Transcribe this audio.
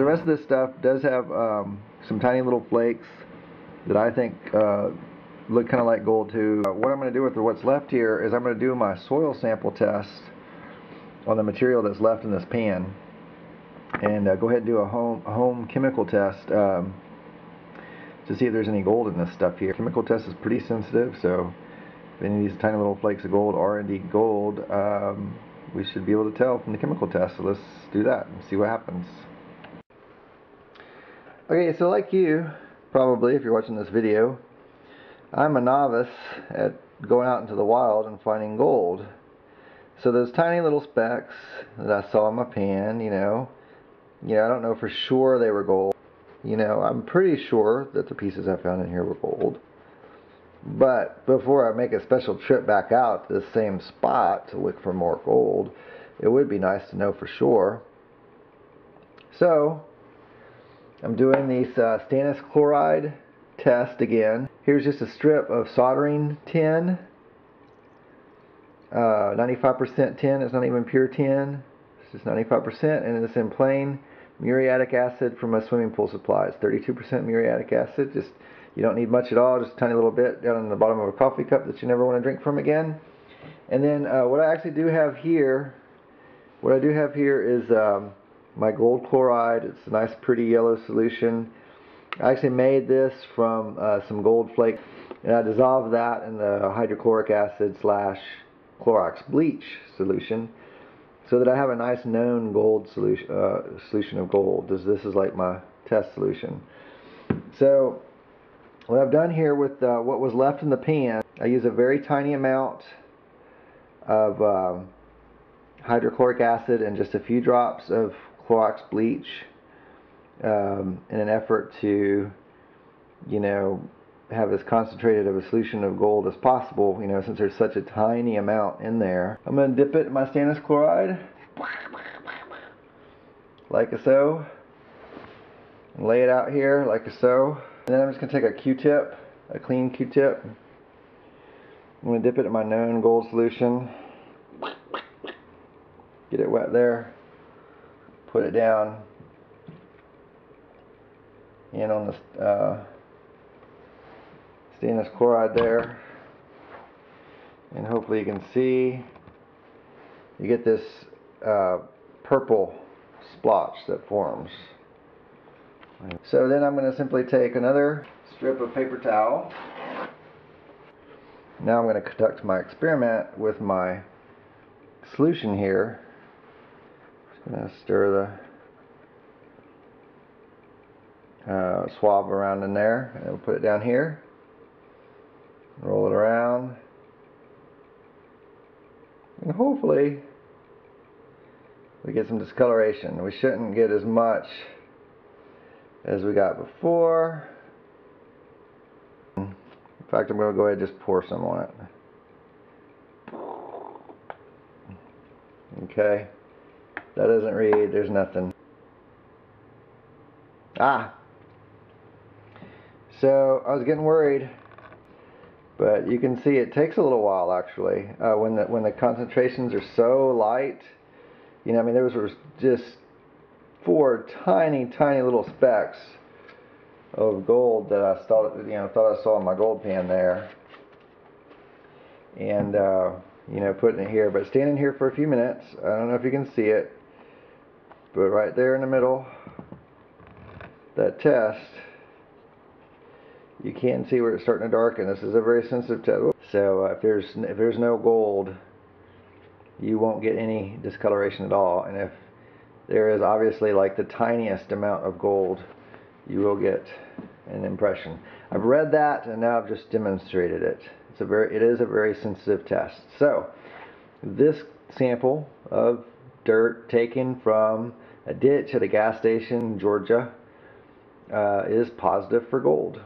rest of this stuff does have some tiny little flakes that I think look kind of like gold too. What I'm going to do with what's left here is I'm going to do my soil sample test on the material that's left in this pan, and go ahead and do a home chemical test to see if there's any gold in this stuff here. Chemical test is pretty sensitive, so if any of these tiny little flakes of gold are indeed gold, we should be able to tell from the chemical test. So let's do that and see what happens. Okay, so like you, probably, if you're watching this video, I'm a novice at going out into the wild and finding gold. So those tiny little specks that I saw in my pan, I don't know for sure they were gold. I'm pretty sure that the pieces I found in here were gold. But before I make a special trip back out to the same spot to look for more gold, it would be nice to know for sure. So I'm doing the stannous chloride test again. Here's just a strip of soldering tin, 95% tin. It's not even pure tin, it's just 95%, and it's in plain muriatic acid from a swimming pool supply. It's 32% muriatic acid. Just, you don't need much at all, just a tiny little bit down in the bottom of a coffee cup that you never want to drink from again. And then what I actually do have here, is my gold chloride. It's a nice pretty yellow solution. I actually made this from some gold flake, and I dissolved that in the hydrochloric acid / clorox bleach solution, so that I have a nice known gold solution of gold. This is like my test solution. So what I've done here with what was left in the pan, I use a very tiny amount of hydrochloric acid and just a few drops of clorox bleach in an effort to, have as concentrated of a solution of gold as possible, since there's such a tiny amount in there. I'm going to dip it in my stannous chloride, like so, and lay it out here, like so. And then I'm just going to take a Q-tip, a clean Q-tip. I'm going to dip it in my known gold solution, get it wet there, put it down in on the stannous chloride there, and hopefully you can see you get this purple splotch that forms. So then I'm going to simply take another strip of paper towel. Now I'm going to conduct my experiment with my solution here. Just going to stir the swab around in there, and we'll put it down here. Roll it around, and hopefully we get some discoloration. We shouldn't get as much as we got before. In fact, I'm going to go ahead and just pour some on it. Okay, that doesn't read, there's nothing. So I was getting worried. But you can see it takes a little while actually. When the concentrations are so light, there was just 4 tiny little specks of gold that I thought I saw in my gold pan there, and putting it here. But standing here for a few minutes, I don't know if you can see it, but right there in the middle, that test, you can see where it's starting to darken. This is a very sensitive test. So if there's no gold, you won't get any discoloration at all. And if there is obviously like the tiniest amount of gold, you will get an impression. I've read that, and now I've just demonstrated it. It is a very sensitive test. So this sample of dirt taken from a ditch at a gas station in Georgia is positive for gold.